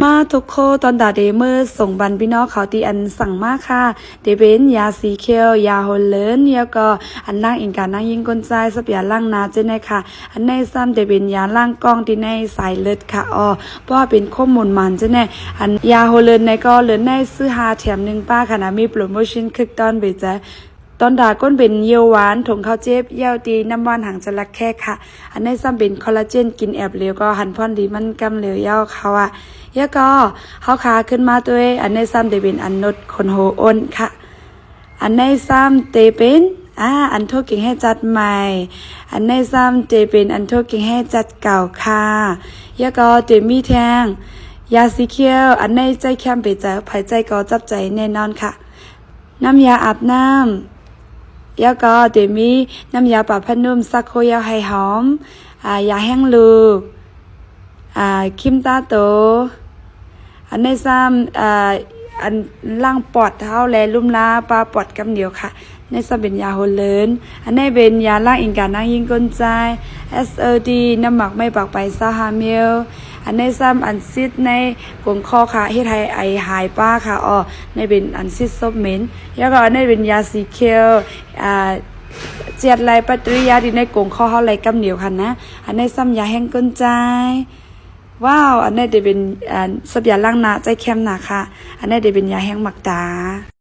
มาทุกโคตอนดาเดเมอร์ส่งบันพี่น้องเขาตีอันสั่งมาค่ะเดเวนยาสีเคียวยาโฮลเลนแล้วก็อันล่างอิงการนั่งยิงก้นใจสับยาล่างนาเจนในค่ะอันในซ้ำเดเวนยาล่างกล้องที่ในสายเลือดค่ะเพราะว่าเป็นข้อมูลมันเจนในอันยาโฮลเลนในก็เหลือในซื้อหาแถม1ป้าค่ะนะมีโปรโมชั่นคึกตอนเบจตอนดาก้นเป็นเยียวหวานถุงข้าวเจ็บเยี่ยวตีน้ำว่านหางจระเข้ค่ะอันในซ้ำเป็นคอลลาเจนกินแอบเหลวก็หันพ่อนดีมันกำเหลวเย้าเขาแล้วก็เขาขาขึ้นมาด้วยอันในซ้ำเตเป็นอันนดคนโหอ้นค่ะอันในซ้ำเตเป็นอันโทษเก่งให้จัดใหม่อันในซ้ำเตเป็นอันโทษเก่งให้จัดเก่าค่ะแล้วก็เตมีแทงยาสีเขียวอันในใจแคมไปเจอภายใจก็จับใจแน่นอนค่ะน้ำยาอาบน้ำแล้วก็เดี๋ยวมีน้ำยาปรับผ้านุ่มซักโคยาไฮหอมยาแห้งลูกคิมตาโตอันในซ้ำอันล่างปอดเท้าแลลุ่มลาปลาปอดกำเดียวค่ะในซ้ำเป็นยาโฮลเลนอันในเป็นยาล่างอิงการนั่งยิงก้นใจ SOD น้ำหมักไม่ปักไปซาฮาเมลอันในซ้ำอันซิดในกงคอค่ะเฮ็ดให้ไอหายป้าค่ะในเป็นอันซิดซบเหม็นแล้วก็อันในเป็นยาสีเขียวเจียดลายปัตตริยาที่ในกงคอเฮาไหลกำเหนียวค่ะนะอันในซ้ำยาแห้งก้นใจว้าวอันนี้เดี๋ยวเป็นสับยาล่างหนาใจเข้มหนาค่ะอันนี้เดี๋ยวเป็นยาแห้งหมักตา